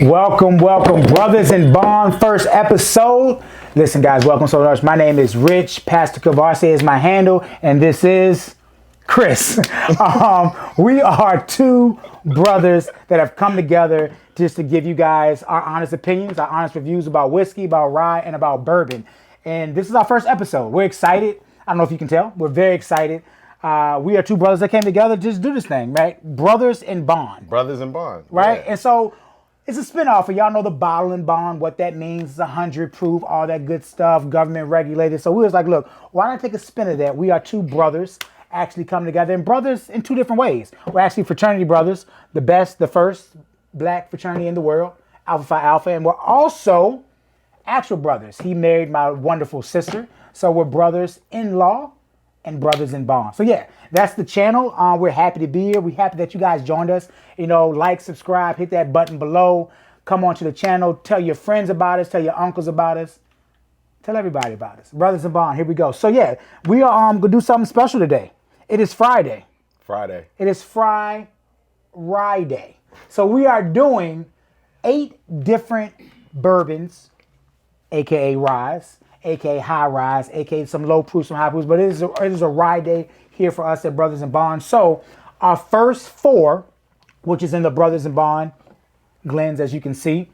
Welcome, Brothers in Bond, first episode. Listen, guys, welcome so much. My name is Rich. Pastor Cavarse is my handle, and this is Chris. We are two brothers that have come together just to give you guys our honest opinions, our honest reviews about whiskey, about rye, and about bourbon. And this is our first episode. We're excited. I don't know if you can tell. We're very excited. We are two brothers that came together to just do this thing, right? Brothers in Bond. Brothers in Bond. Right? Yeah. And so it's a spinoff. And y'all know the bottle and bond, what that means. It's 100 proof, all that good stuff, government regulated. So we was like, look, why not take a spin of that? We are two brothers actually come together, and brothers in two different ways. We're actually fraternity brothers, the best, the first black fraternity in the world, Alpha Phi Alpha. And we're also actual brothers. He married my wonderful sister. So we're brothers-in-law and brothers in bond. So yeah, that's the channel. We're happy to be here. We're happy that you guys joined us. You know, like, subscribe, hit that button below. Come on to the channel. Tell your friends about us. Tell your uncles about us. Tell everybody about us. Brothers in Bond. Here we go. So yeah, we are gonna do something special today. It is Friday. It is Rye Day. So we are doing 8 different bourbons, aka ryes, aka high ryes, aka some low proof, some high proofs. But it is a Rye Day here for us at Brothers in Bond. So our first 4, which is in the Brothers in Bond Glens, as you can see,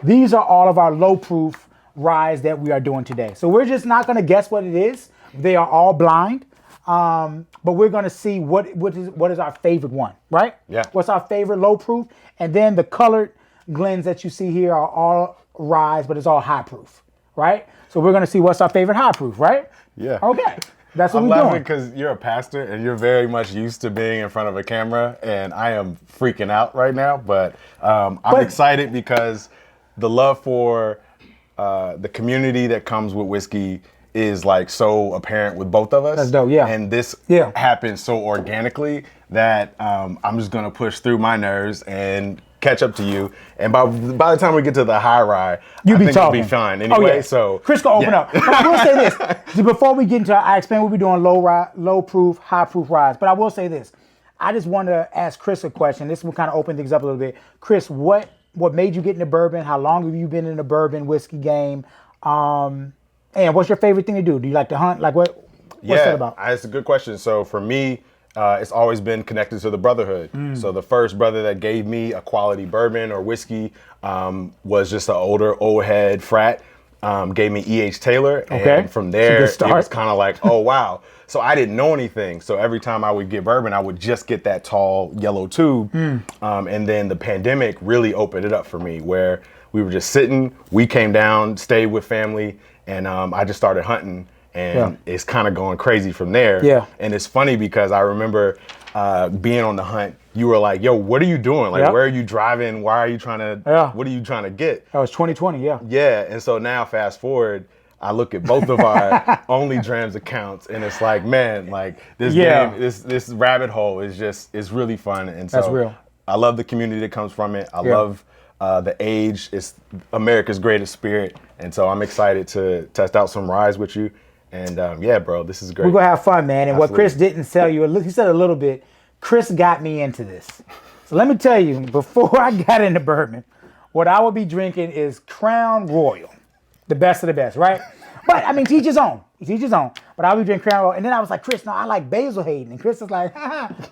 these are all of our low proof ryes that we are doing today. So we're just not going to guess what it is. They are all blind. But we're going to see what is our favorite one, right? Yeah. What's our favorite low proof? And then the colored Glens that you see here are all ryes, but it's all high proof, right? So we're going to see what's our favorite high proof, right? Yeah. Okay. That's what I'm we're doing. laughing because you're a pastor and you're very much used to being in front of a camera, and I am freaking out right now. But I'm excited because the love for the community that comes with whiskey is like so apparent with both of us. That's dope, yeah. And this happened so organically that I'm just gonna push through my nerves and catch up to you. And by the time we get to the high rye, I think it'll be fine anyway. Oh, yeah. So Chris can open up. But I will say this. Before we get into I explain we'll be doing low proof, high proof ryes. But I will say this. I just want to ask Chris a question. This will kind of open things up a little bit. Chris, what made you get into bourbon? How long have you been in the bourbon whiskey game? And what's your favorite thing to do? Do you like to hunt? Like what's that about? It's a good question. So for me, it's always been connected to the brotherhood. So the first brother that gave me a quality bourbon or whiskey was just an older old head frat. Gave me E.H. Taylor. Okay. And from there, it was kind of like, oh, wow. So I didn't know anything. So every time I would get bourbon, I would just get that tall yellow tube. And then the pandemic really opened it up for me, where we were just sitting. We came down, stayed with family, and I just started hunting. And it's kind of going crazy from there. Yeah. And it's funny because I remember being on the hunt. You were like, yo, what are you doing? Like, where are you driving? Why are you trying to, what are you trying to get? That was 2020, yeah. Yeah, and so now fast forward, I look at both of our Only Drams accounts, and it's like, man, like this game, this rabbit hole is really fun. And so that's real. I love the community that comes from it. I love the age. It's America's greatest spirit. And so I'm excited to test out some ryes with you. And yeah, bro, this is great. We're going to have fun, man. And Absolutely. what Chris didn't tell you, he said a little bit, Chris got me into this. So let me tell you, before I got into bourbon, what I would be drinking is Crown Royal, the best of the best, right? But I mean, to each his own. But I would drink Crown Royal. And then I was like, Chris, no, I like Basil Hayden. And Chris was like,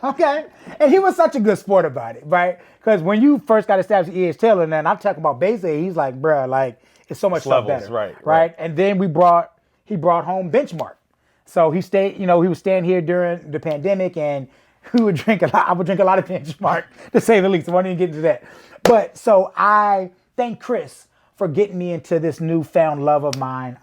okay. And he was such a good sport about it, right? Because when you first got established with E.H. Taylor, and then I'm talking about Basil Hayden, he's like, bruh, like, it's so much stuff better. Right. And then he brought home Benchmark. So he stayed, he was staying here during the pandemic, and we would drink a lot. I would drink a lot of Benchmark, to say the least. I won't even get into that. But so I thank Chris for getting me into this newfound love of mine.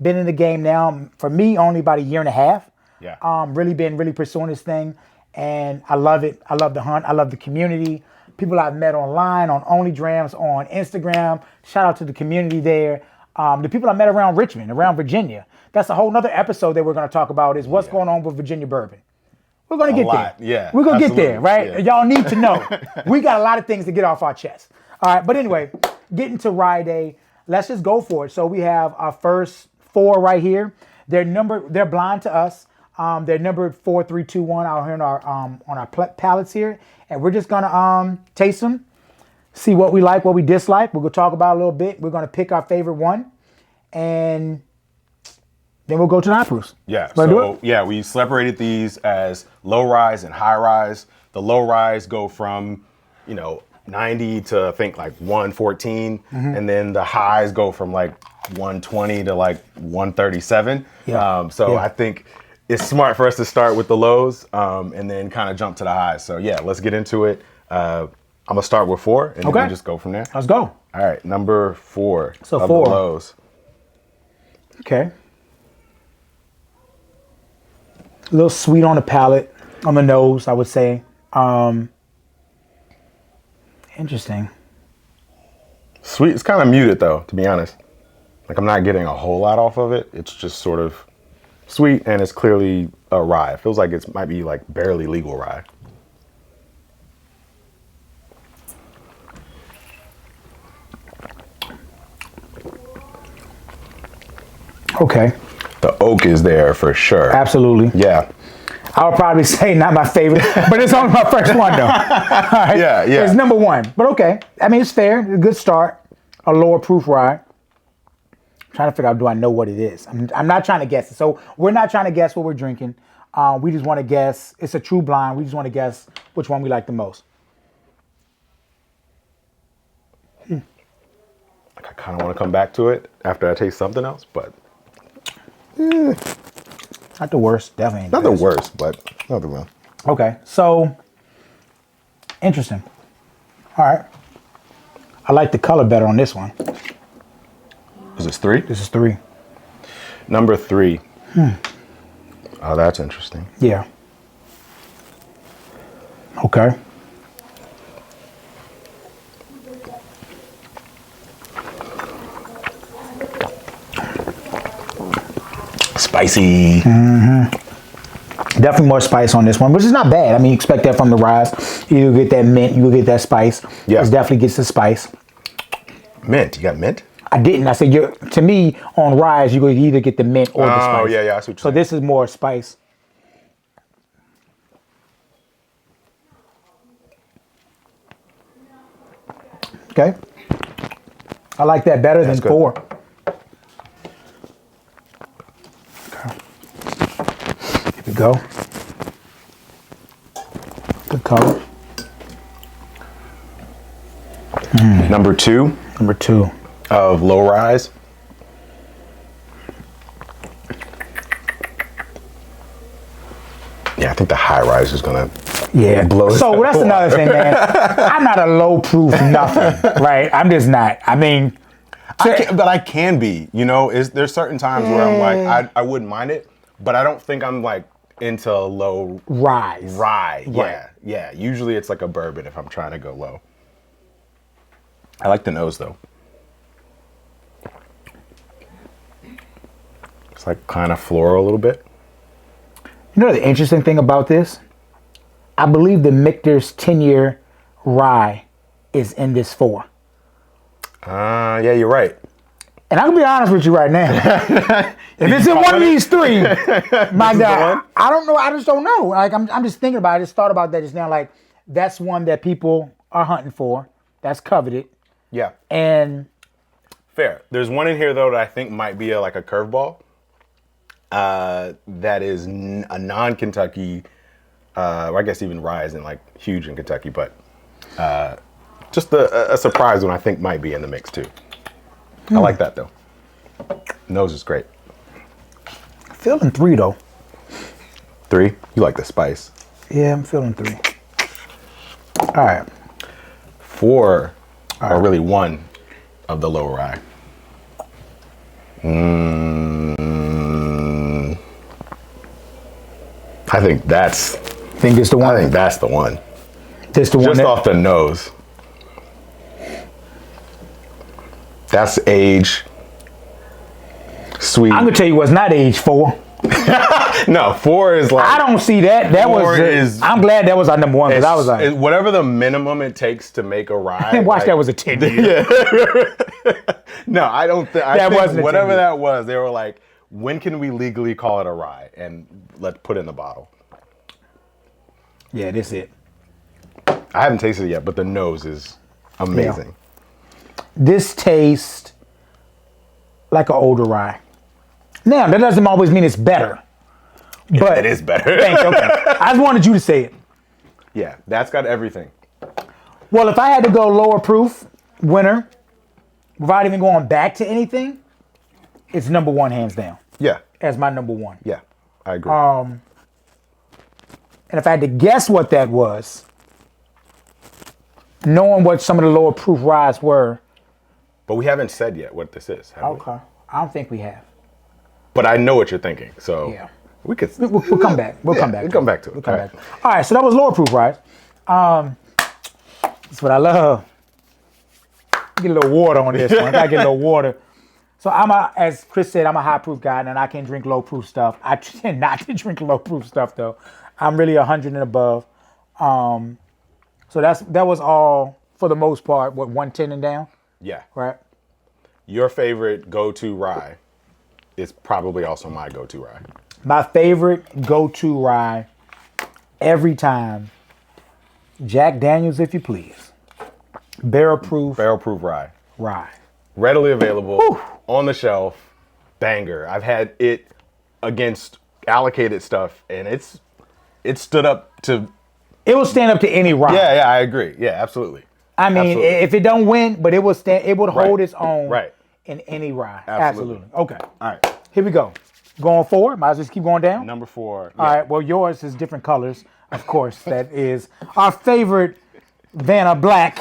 Been in the game now, for me, only about a year and a half. Yeah. Really pursuing this thing. And I love it. I love the hunt. I love the community. People I've met online, on Only Drams, on Instagram. Shout out to the community there. The people I met around Richmond, around Virginia. That's a whole nother episode that we're going to talk about, is what's going on with Virginia bourbon. We're going to get there. Yeah. We're going to get there, right? Yeah. Y'all need to know. We got a lot of things to get off our chest. All right. But anyway, getting to Rye Day, let's just go for it. So we have our first 4 right here. They're blind to us. They're numbered 4, 3, 2, 1 out here on our pallets here. And we're just going to taste them. see what we like, what we dislike. We're gonna talk about it a little bit. We're gonna pick our favorite one, and then we'll go to the high proofs. Yeah. Wanna do So it? yeah, we separated these as low rise and high rise. The low rise go from, 90 to I think like 114, and then the highs go from like 120 to like 137. Yeah. So Yeah. I think it's smart for us to start with the lows, and then kind of jump to the highs. So yeah, let's get into it. I'm gonna start with 4, and then Okay. we just go from there. Let's go. All right, number 4 So of 4. the lows. Okay. A little sweet on the palate, on the nose, I would say. Interesting. Sweet. It's kind of muted though, to be honest. Like I'm not getting a whole lot off of it. It's just sort of sweet, and it's clearly a rye. It feels like it might be like barely legal rye. Okay. The oak is there for sure. Absolutely. Yeah. I would probably say not my favorite, but it's only my first one though. All right? Yeah, yeah. It's number 1, but okay. I mean, it's fair. A good start. A lower proof rye. Trying to figure out, do I know what it is? I'm not trying to guess it. So we're not trying to guess what we're drinking. We just want to guess. It's a true blind. We just want to guess which one we like the most. Like I kind of want to come back to it after I taste something else, but Not the worst. Definitely ain't not the best. worst, but not the well. Okay. So, interesting. All right. I like the color better on this one. Is this 3? This is 3. Number 3. Oh, that's interesting. Yeah. Okay. Spicy. Definitely more spice on this one, which is not bad. I mean, you expect that from the Ryes. You get that mint, you get that spice. Yeah. It definitely gets the spice. Mint. You got mint? I didn't. I said, to me, on Ryes, you could either get the mint or the spice. Oh, yeah, I see what you're So saying. this is more spice. Okay. I like that better That's than good. 4. Okay. Here we go. Good color. Number 2 Number 2. of low rise. Yeah, I think the high rise is gonna. Yeah. Blow this So up. that's another thing, man. I'm not a low proof nothing, right? I'm just not. I mean, But I can be. There's certain times where I'm like, I wouldn't mind it, but I don't think I'm like into low Rise. rye. Right. Yeah. Usually it's like a bourbon if I'm trying to go low. I like the nose though. It's like kind of floral a little bit. You know the interesting thing about this? I believe the Michter's 10-year rye is in this 4. Yeah, you're right. And I'm gonna be honest with you right now. If it's in one of these 3, my God, I don't know. I just don't know. Like I'm just thinking about it. I just thought about that just now. Like that's one that people are hunting for. That's coveted. Yeah, And fair. There's one in here though that I think might be like a curveball. That is a non-Kentucky. I guess even rye isn't like huge in Kentucky, but just a surprise one I think might be in the mix too. I like that though. Nose is great. feeling 3 though. 3. You like the spice. Yeah, I'm feeling 3. All right. 4, or really 1 of the low rye. I think that's. Think it's the one. I think that's the one. This the one. Just that- off the nose. That's age. Sweet. I'm gonna tell you what's not age 4. No, 4 is like. I don't see that. That Four was. is- I'm glad that was our number 1 because I was like, whatever the minimum it takes to make a rye. I didn't watch like- that was a 10-year. No, I don't think. I That think wasn't a whatever 10-year. that was, they were like, when can we legally call it a rye and let's put it in the bottle. Yeah, this it. I haven't tasted it yet, but the nose is Amazing. This tastes like an older rye. Now, that doesn't always mean it's better. But It is better. Thanks, okay. I just wanted you to say it. Yeah, that's got everything. Well, if I had to go lower proof, winner, without even going back to anything, it's number one, hands down. Yeah. As my number one. Yeah, I agree. And if I had to guess what that was, knowing what some of the lower proof ryes were. But we haven't said yet what this is, have we? Okay. I don't think we have. But I know what you're thinking, so Yeah. we could. We'll come back. We'll come back. We'll come back to it. We'll come back. All right, so that was lower proof ryes. That's what I love. Get a little water on this one. I gotta get a little water. So as Chris said, I'm a high proof guy, and I can drink low proof stuff. I tend not to drink low proof stuff though. I'm really 100 and above. So that was all for the most part. What, 110 and down, Yeah. right? Your favorite go-to rye is probably also my go-to rye. My favorite go-to rye every time, Jack Daniels, if you please. Barrel proof rye. rye. Readily available, on the shelf, banger. I've had it against allocated stuff, and it stood up to. It will stand up to any rye. Yeah, I agree. Yeah, absolutely. I mean, Absolutely. if it don't win, but it will stand. It would hold its own. Right. In any rye. Absolutely. Okay. All right. Here we go. Going forward. Might as well just keep going down. Number 4. All right. Well, yours is different colors, of course. That is our favorite Vanna Black.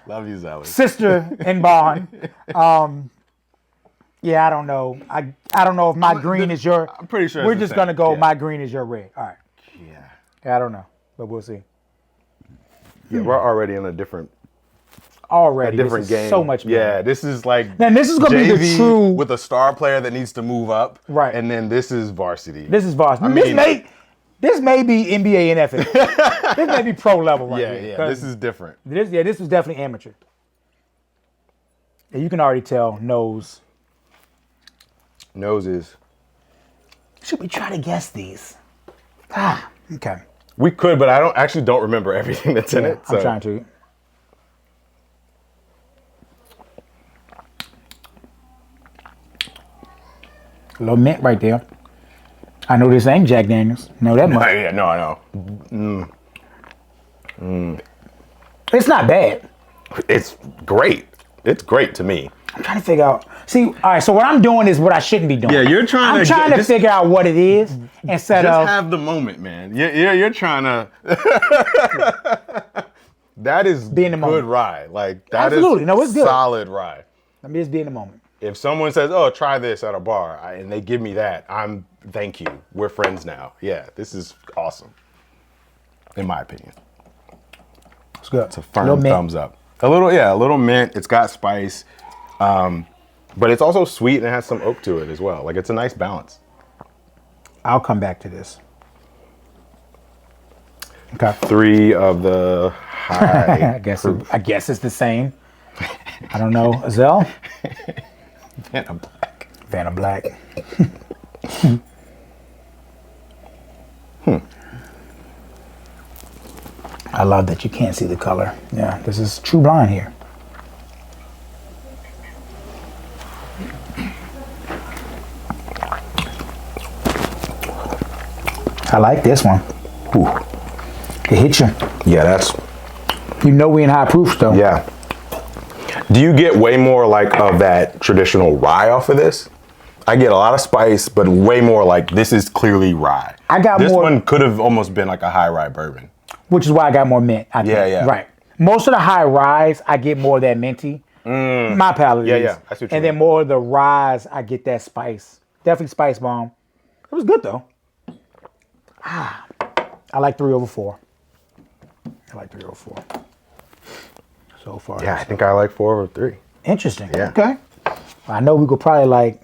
Love you, Zelly. Sister in bond. Yeah, I don't know. I don't know if my green is your. I'm pretty sure We're it's the just same. gonna go. Yeah. My green is your red. All right. Yeah. I don't know, but we'll see. Yeah, we're already in a different Already, different this is game. so much better. Yeah, this is like. Then this is gonna be the JV true. with a star player that needs to move up. Right. And then this is varsity. This is varsity. mean- This may be NBA and NFL. This may be pro level right here. Yeah. 'Cause This is different. this was definitely amateur. And you can already tell nose. Noses. Should we try to guess these? Okay. We could, but I don't remember everything that's in it. I'm So. trying to. A little mint right there. I know this ain't Jack Daniels. Know that much. Yeah, no, I know. It's not bad. It's great. It's great to me. I'm trying to figure out. See, all right. So what I'm doing is what I shouldn't be doing. Yeah, you're trying I'm to trying get- to just- figure out what it is instead Just of. have the moment, man. You're trying to. That is Be in the good moment. rye. Like that Absolutely. is No, it's good. solid rye. Let me just be in the moment. If someone says, "Oh, try this at a bar," and they give me that, thank you. We're friends now. Yeah, this is awesome. In my opinion, It's good. it's a firm thumbs up. A little mint. It's got spice, but it's also sweet and it has some oak to it as well. Like it's a nice balance. I'll come back to this. Okay. 3 of the high. I guess it's the same. I don't know. Zell? Vanna Black. Vanna Black. I love that you can't see the color. Yeah, this is true blind here. I like this one. Ooh. It hits you. Yeah, You know we in high proof though. yeah. Do you get way more like of that traditional rye off of this? I get a lot of spice, but way more like this is clearly rye. I got this more- one could have almost been like a high rye bourbon. Which is why I got more mint. I think. Yeah. Right. Most of the high ryes, I get more of that minty. My palate Yeah, is. yeah. I see what you And then mean. more of the ryes, I get that spice. Definitely spice bomb. It was good though. I like 3 over 4. I like 3 over 4. So far. Yeah, I think I like 4 over 3. Interesting. Yeah. Okay. I know we could probably like.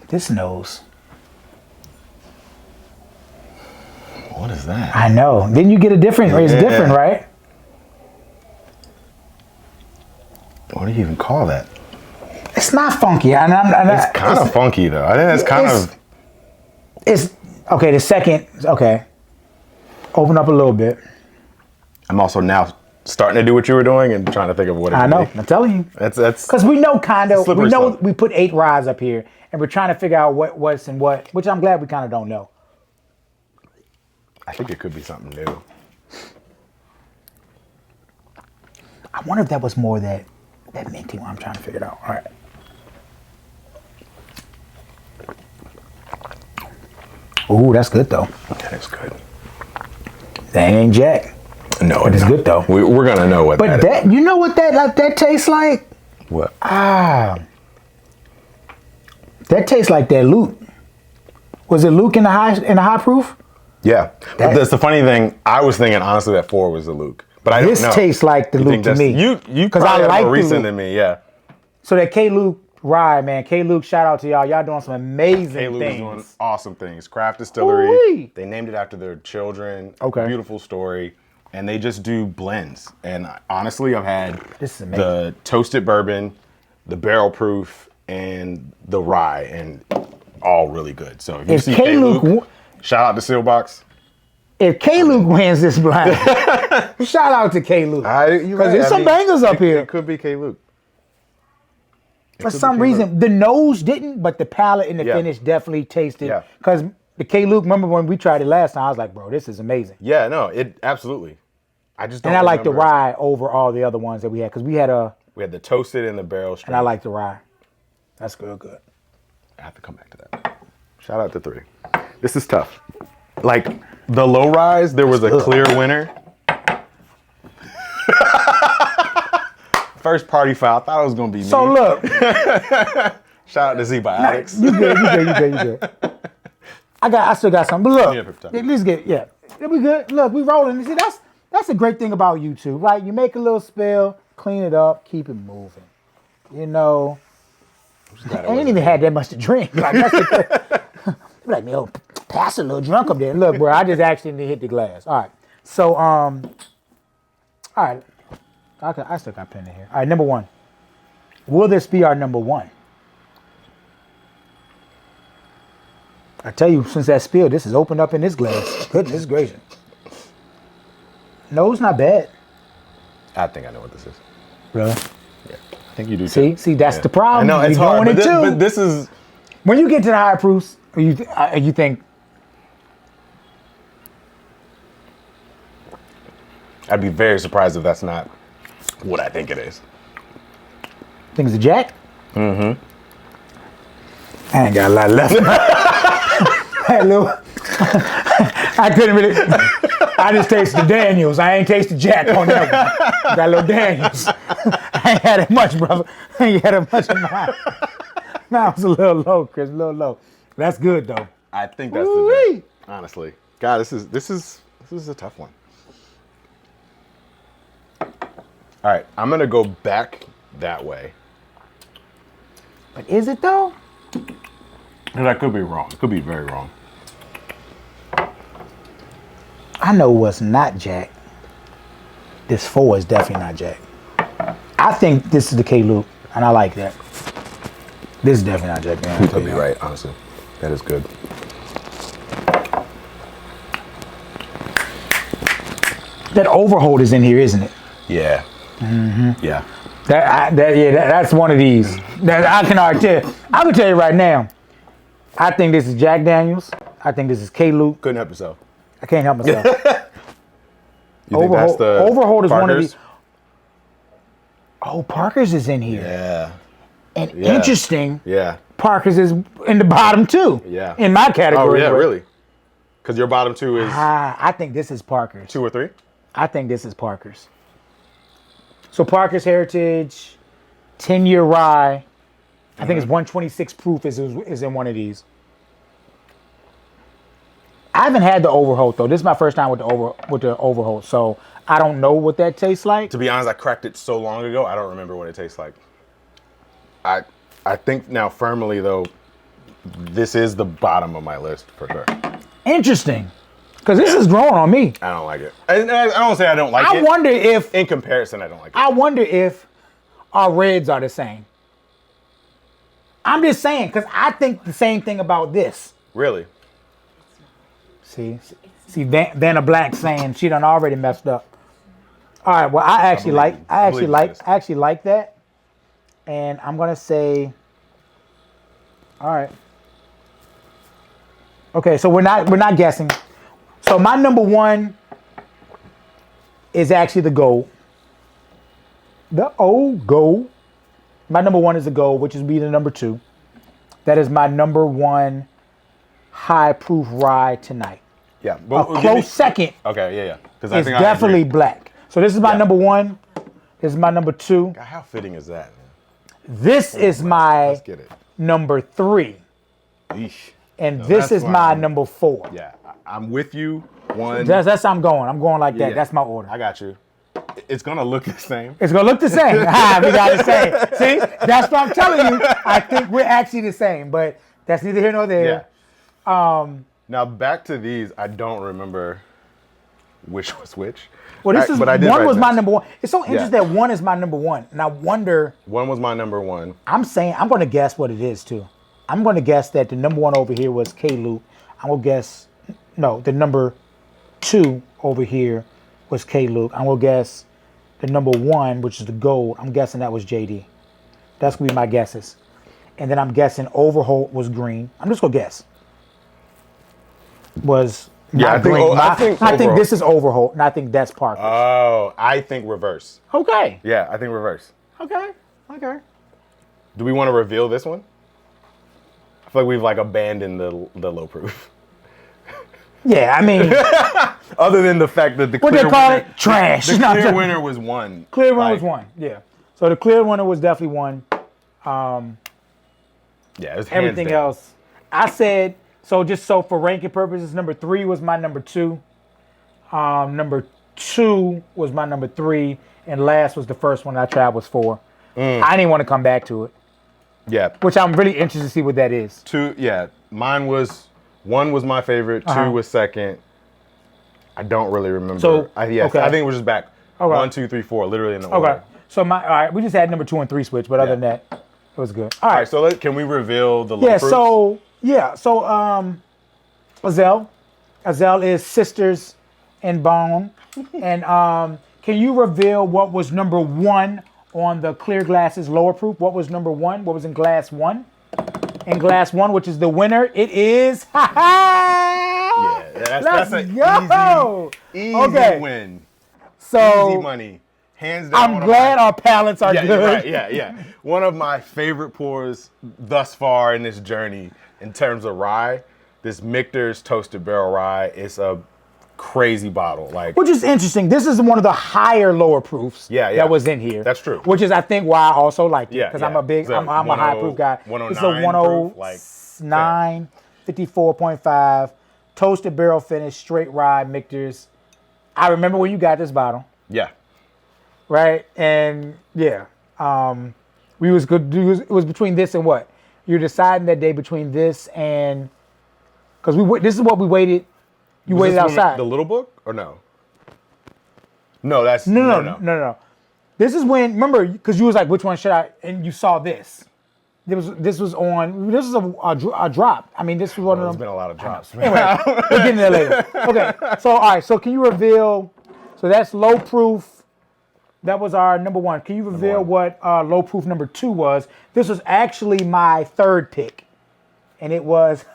This nose. What is that? I know. Didn't you get a different? It's Yeah. different, right? What do you even call that? It's not funky. It's kind of funky though. I think that's kind it's- of. It's okay. The second, okay. Open up a little bit. I'm also now starting to do what you were doing and trying to think of what it I know. would be. I'm telling you. That's Because we know kind of, we slippery know slope. we put 8 ryes up here, and we're trying to figure out what's in what, which I'm glad we kind of don't know. I think it could be something new. I wonder if that was more that minty one. I'm trying to figure it out. All right. Ooh, that's good though. That is good. That ain't Jack. No, But it's good though. We're gonna know what But that is. you know what that tastes like? What? That tastes like that Luke. Was it Luke in the high proof? Yeah. But that's the funny thing. I was thinking honestly that 4 was the Luke, but I don't know. This tastes like the You Luke think to that's- me. You 'Cause probably I have like more the recent Luke. than me. Yeah. So that K Luke rye, man. K Luke, shout out to y'all. Y'all doing some amazing K-Luke is doing things. awesome things. Craft Distillery. Ooh-wee. They named it after their children. Okay. Beautiful story. And they just do blends. And honestly, I've had This is amazing. the toasted bourbon, the barrel proof, and the rye, and all really good. So if you If see K-Luke K-Luke, shout out to Sealbox. If K Luke wins this blind, shout out to K Luke. Because there's some bangers up here. It could be K-Luke. For some reason, the nose didn't, but the palate and the Yeah. finish definitely tasted. Yeah. Because the K Luke, remember when we tried it last time, I was like, bro, this is amazing. Yeah, no, it absolutely. I just don't And I like the remember. rye over all the other ones that we had. Because we had We had the toasted and the barrel strength. and I like the rye. That's good. I have to come back to that. Shout out to 3. This is tough. Like the low rise, there was a clear winner. First party foul. I thought it was gonna be me. So look, Shout out to Z-Biotics. you good. I still got some. But look, Yeah, perfect. let's get, we good. Look, we rolling. See, that's a great thing about YouTube, right? You make a little spill, clean it up, keep it moving. You know, I ain't even had that much to drink. Like, that's the like, yo, pass a little drunk up there. Look, bro, I just accidentally hit the glass. All right. So, all right. I still got pen in here. All right, number 1. Will this be our number 1? I tell you, since that spill, this has opened up in this glass. Goodness gracious. No, it's not bad. I think I know what this is. Really? Yeah, I think you do. Too. See, that's Yeah. the problem. I know it's You're hard, doing but it too. but this is. When you get to the high proofs, you think, I'd be very surprised if that's not what I think it is. it's a Jack? Mm-hmm. I ain't got a lot left. Hey, Lou. I couldn't really. I just tasted the Daniels. I ain't tasted Jack on that one. Got a little Daniels. I ain't had it much, brother. I ain't had it much in mine. Mine was a little low, Chris. A little low. That's good though. I think that's the Ooh-wee. day. Honestly, God, this is a tough one. All right, I'm gonna go back that way. But is it though? And I could be wrong. It could be very wrong. I know what's not Jack. This 4 is definitely not Jack. I think this is the K Luke, and I like that. This is definitely not Jack. Man, You could be right, honestly. That is good. That Overhold is in here, isn't it? Yeah. Mm-hmm. Yeah. That's one of these. That I can already tell. I can tell you right now. I think this is Jack Daniels. I think this is K Luke. Couldn't help yourself. I can't help myself. You think that's the Overhold is one of Parker's? these. Oh, Parker's is in here. Yeah. And Yeah. interesting, Yeah. Parker's is in the bottom 2. Yeah. In my Oh category. yeah, really? Because your bottom 2 is I think this is Parker's. 2 or 3. I think this is Parker's. So Parker's Heritage, 10-year rye. I think it's 126 proof is in one of these. I haven't had the Overholt though. This is my first time with the Overholt, so I don't know what that tastes like. To be honest, I cracked it so long ago, I don't remember what it tastes like. I think now firmly though, this is the bottom of my list for sure. Interesting, because this is growing on me. I don't like it. I don't say I don't like it. I wonder if In comparison, I don't like it. I wonder if our reds are the same. I'm just saying, because I think the same thing about this. Really? See, Vanna Black saying she done already messed up. All right, well, I actually like that, and I'm gonna say, all right, okay. So we're not guessing. So my number one is actually the gold. The old gold. My number one is the gold, which is be the number two. That is my number one high proof rye tonight. Yeah, A close second. Okay, yeah. Because It's definitely black. So this is my number one. This is my number two. God, how fitting is that, man? This is my Let's get it. number three. Yeesh. And this is my number four. Yeah, I'm with you. One. That's how I'm going. I'm going like that. Yeah. That's my order. I got you. It's gonna look the same. It's gonna look the same. We got the same. See, that's what I'm telling you. I think we're actually the same, but that's neither here nor there. Yeah. Now back to these. I don't remember which was which. Well, this is but I did one write was my notes. number one. It's so interesting that one is my number one, and I wonder. One was my number one. I'm saying I'm going to guess what it is too. I'm going to guess that the number one over here was K. Luke. I'm going to guess no. The number two over here was K. Luke. I'm going to guess the number one, which is the gold. I'm guessing that was JD. That's going to be my guesses. And then I'm guessing Overholt was green. I'm just going to guess. Was Yeah, not green. I think this is Overholt, and I think that's Parker. Oh, I think reverse. Okay. Yeah, I think reverse. Okay. Do we want to reveal this one? I feel like we've abandoned the low proof. Yeah, I mean, Other than the fact that the what clear they call winner, it? Trash. the clear winner was one. Clear winner was one. Yeah. So the clear winner was definitely one. Yeah, it was hands Everything down. else, I said. So just so for ranking purposes, number three was my number two. Number two was my number three, and last was the first one I tried was four. I didn't want to come back to it, Yeah. which I'm really interested to see what that is. Two. Yeah. Mine was one was my favorite. Two was second. I don't really remember. So, I okay. think it was just back. Okay. 1, 2, 3, 4, literally in the Okay. order. So all right, we just had number 2 and 3 switch, but other than that, it was good. All All right. right. So can we reveal the low Yeah, proofs? so Azelle is Sisters in Bone. And can you reveal what was number one on the clear glasses lower proof? What was number one? What was in glass one? In glass one, which is the winner, it is that's an easy win. So Easy money. Hands down. I'm glad our palates are Yeah, good. right, yeah. One of my favorite pours thus far in this journey in terms of rye, this Michter's Toasted Barrel Rye is a crazy bottle. Which is interesting. This is one of the higher lower proofs Yeah. that was in here. That's true. Which is, I think, why I also liked it. Yeah, Because yeah. I'm a big, It's a I'm a high proof guy. 109 It's a proof, 109, 54.5, toasted barrel finish, straight rye, Michter's. I remember when you got this bottle. Yeah. Right? And yeah, we was good. It was between this and what? You're deciding that day between this and, because this is what we waited. You Was waited this outside. the little book or no? No, that's No. This is when, remember, because you was like, which one should I? And you saw this. This was a drop. I mean, this was one of There's them. been a lot of drops. Anyway, we'll get into that later. Okay, so all right, so can you reveal? So that's low proof. That was our number one. Can you reveal what low proof number two was? This was actually my third pick, and it was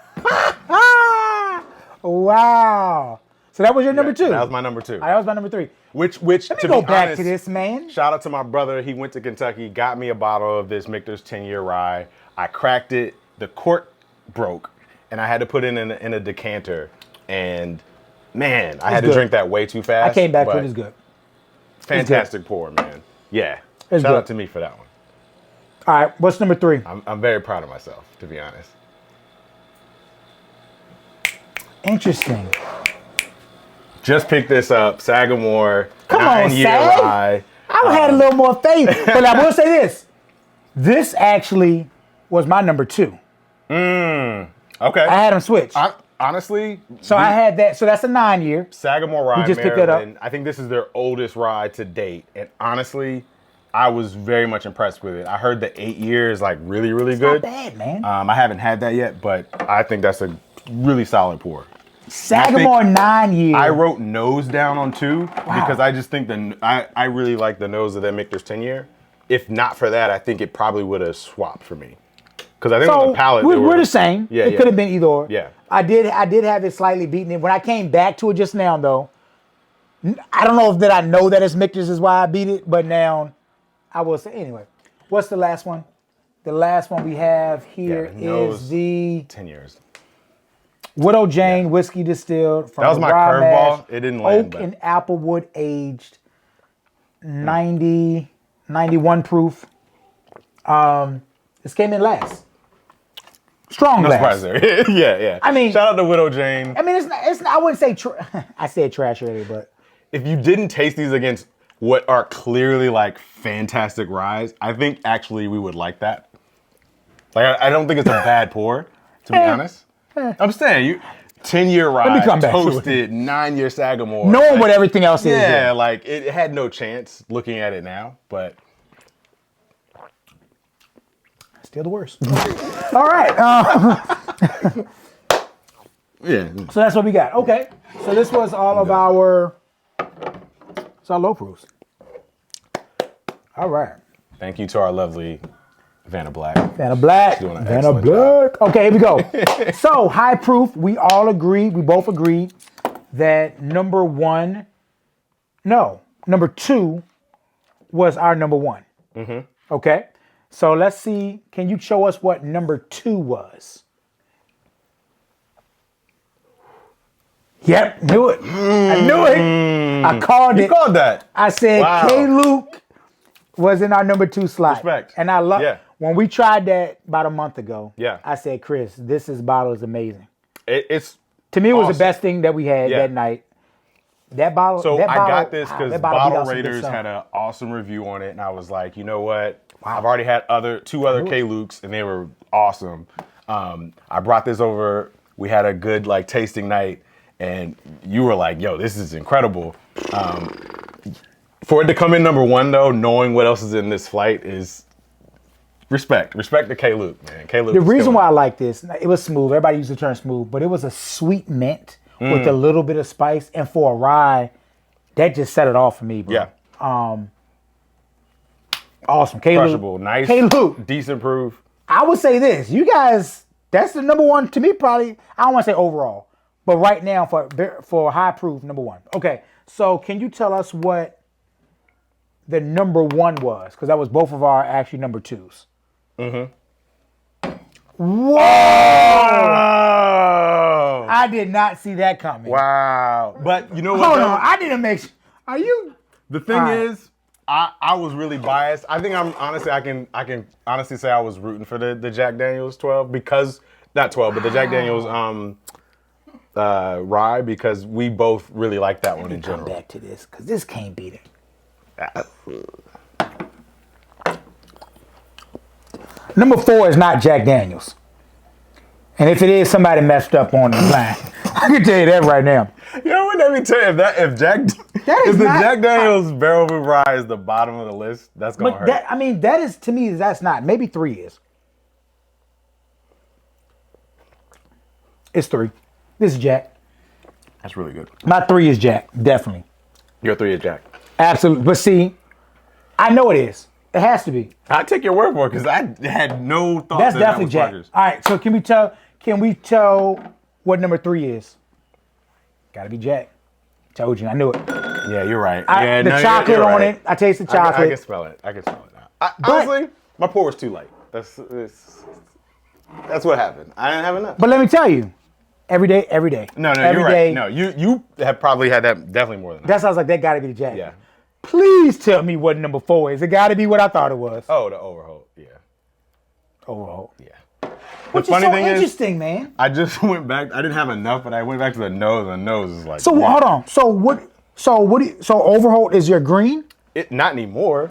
wow. So that was your number two. That was my number two. That was my number three. Which Let me to go be back honest, to this, man. Shout out to my brother. He went to Kentucky, got me a bottle of this Michter's 10-year rye. I cracked it. The cork broke, and I had to put it in a decanter. And man, I had to drink that way too fast. I came back to it. It's good. Fantastic pour, man. Yeah. It's Shout good. out to me for that one. All right, what's number three? I'm very proud of myself, to be honest. Interesting. Just picked this up, Sagamore. Come on, 9-year Sag. rye. I had a little more faith, but I will say this. This actually was my number two. Okay. I had them switch. Honestly, So I had that. So that's a 9-year. Sagamore Rye, We just picked that up. Maryland. I think this is their oldest rye to date, and honestly, I was very much impressed with it. I heard the 8-year is really, really good. Not bad, man. I haven't had that yet, but I think that's a really solid pour. Sagamore 9 years. I wrote nose down on 2 because I just think I really like the nose of that Michter's 10 year. If not for that, I think it probably would have swapped for me. Because I think on the palate, we're the same. Yeah, it could have been either or. Yeah. I did have it slightly beaten. When I came back to it just now, though, I don't know if that I know that it's Michter's is why I beat it, but now I will say anyway. What's the last one? The last one we have here is the 10 years. Widow Jane whiskey distilled from that was my curveball. It didn't land. Oak and applewood aged, 90, 91 proof. This came in last. Strong No last. surprise there. yeah. I mean, shout out to Widow Jane. I mean, it's not. I wouldn't say. I said trash earlier, but if you didn't taste these against what are clearly like fantastic ryes, I think actually we would like that. Like I don't think it's a bad pour, to be honest. I'm saying 10-year rye, toasted, 9-year Sagamore. Knowing what everything else is. Yeah, like it had no chance looking at it now, but still the worst. All right. yeah. So that's what we got. Okay. So this was all of our low proofs. All right. Thank you to our lovely Vanna Black. Vanna Black. Doing an Vanna excellent Black. Okay, here we go. So high proof. We both agreed that number 2 was our number 1. Mm-hmm. Okay. So let's see. Can you show us what number 2 was? Yep, knew it. I knew it. I called it. You called that. I said Wow. K. Luke was in our number 2 slot. Respect. And I love when we tried that about a month ago. Yeah. I said, Chris, this bottle is amazing. It's to me, it was awesome. the best thing that we had that night. That bottle. So that I bottle, got this because Bottle Raiders had an awesome review on it, and I was like, you know what? Wow. I've already had two other K. Lukes, and they were awesome. I brought this over. We had a good tasting night, and you were like, yo, this is incredible. For it to come in number 1, though, knowing what else is in this flight is respect. Respect to K. Luke, man. K. Luke. The reason why I like this, it was smooth. Everybody used the term smooth, but it was a sweet mint with a little bit of spice, and for a rye, that just set it off for me, bro. Yeah. Awesome. K. Crushable. Luke. Nice. K. Luke. Decent proof. I would say this. You guys, that's the number 1 to me, probably. I don't want to say overall, but right now for high proof, number 1. Okay. So can you tell us what the number 1 was? Because that was both of our actually number 2s. Mm-hmm. Whoa! I did not see that coming. Wow. But you know what? Hold on. I didn't make sure. Are you? The thing is, I was really biased. I think I can honestly say I was rooting for the Jack Daniel's 12 because not 12, but the Jack Daniel's rye because we both really like that one in general. Come back to this because this can't beat it. Number 4 is not Jack Daniel's. And if it is, somebody messed up on the line. I can tell you that right now. You know what? Let me tell you, if the Jack Daniel's Barrel Proof Rye is the bottom of the list, that's gonna hurt. That is to me. That's not. Maybe 3 is. It's 3. This is Jack. That's really good. My 3 is Jack. Definitely. Your 3 is Jack. Absolutely. But see, I know it is. It has to be. I take your word for it because I had no thought. That's definitely was Jack. Rutgers. All right. So can we tell what number 3 is? Gotta be Jack. Told you. I knew it. Yeah, you're right. The chocolate on it. I taste the chocolate. I can smell it. Now. Honestly, my pour was too light. That's what happened. I didn't have enough. But let me tell you, every day. No, every you're day, right. No, you have probably had that definitely more than that. That's why I was like, that gotta be the Jack. Yeah. Please tell me what number 4 is. It gotta be what I thought it was. Oh, the Overholt. Yeah. Overholt. Yeah. Which is so interesting, man. I just went back. I didn't have enough, but I went back to the nose. And the nose is like. So hold on. So what? So Overholt is your green? Not anymore.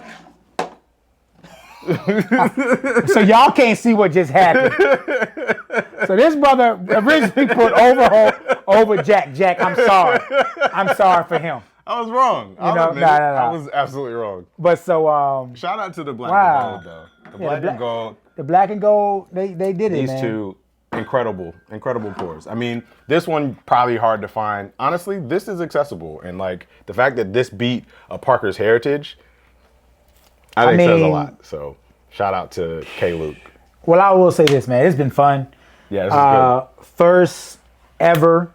So y'all can't see what just happened. So this brother originally put Overholt over Jack. Jack, I'm sorry. I'm sorry for him. I was wrong. I was absolutely wrong. But so shout out to the black and gold though. The black and gold. The black and gold, they did it, These man. two, incredible pours. I mean, this one probably hard to find. Honestly, this is accessible, and like the fact that this beat a Parker's Heritage, I think says a lot. So shout out to K. Luke. Well, I will say this, man. It's been fun. Yeah, this is good. First ever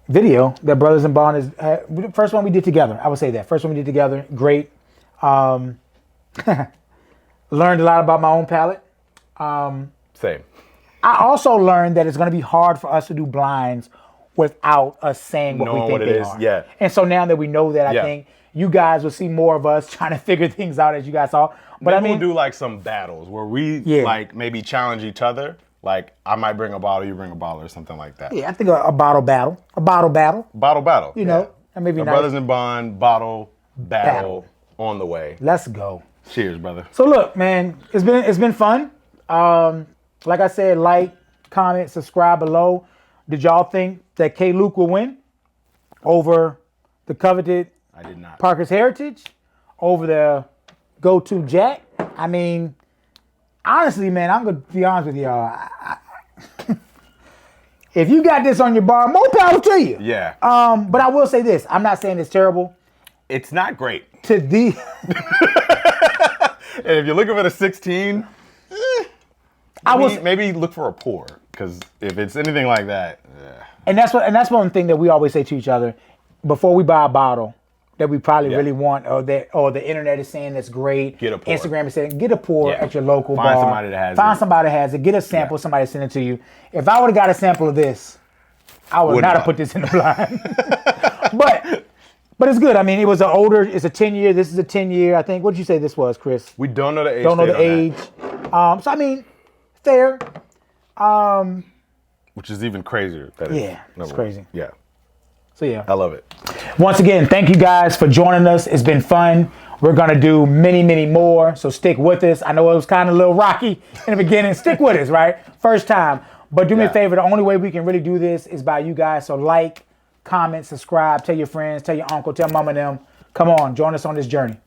video that Brothers in Bond is first one we did together. I would say that first one we did together. Great. Learned a lot about my own palette. Same. I also learned that it's going to be hard for us to do blinds without us saying what we think they are. Yeah. And so now that we know that, I think you guys will see more of us trying to figure things out as you guys saw. But maybe we'll do like some battles where we like maybe challenge each other. Like I might bring a bottle, you bring a bottle, or something like that. Yeah, I think a bottle battle. A bottle battle. Bottle battle. You know, and maybe nice. Brothers in Bond bottle battle on the way. Let's go. Cheers, brother. So look, man, it's been fun. Like I said, like, comment, subscribe below. Did y'all think that K. Luke will win over the coveted I did not. Parker's Heritage, over the go-to Jack? I mean, honestly, man, I'm going to be honest with y'all. If you got this on your bar, more power to you. Yeah. But I will say this. I'm not saying it's terrible. It's not great. To the... And if you're looking for the 16... maybe look for a pour, because if it's anything like that, and that's one thing that we always say to each other before we buy a bottle that we probably really want, or the internet is saying that's great. Get a pour. Instagram is saying get a pour at your local bar. Find somebody that has it. Find somebody that has it. Get a sample. Somebody send it to you. If I would have got a sample of this, I would not have put this in the blind. But it's good. I mean, it's a 10-year. This is a 10-year. I think. What did you say this was, Chris? We don't know the age. Don't know the age. So I mean. Fair. Which is even crazier. It's crazy. Yeah. So yeah. I love it. Once again, thank you guys for joining us. It's been fun. We're going to do many, many more. So stick with us. I know it was kind of a little rocky in the beginning. Stick with us, right? First time. But do me a favor. The only way we can really do this is by you guys. So like, comment, subscribe, tell your friends, tell your uncle, tell mama and them. Come on, join us on this journey.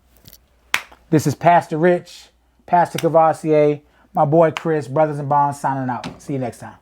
This is Pastor Rich, Pastor Cavassier, my boy Chris, Brothers in Bond, signing out. See you next time.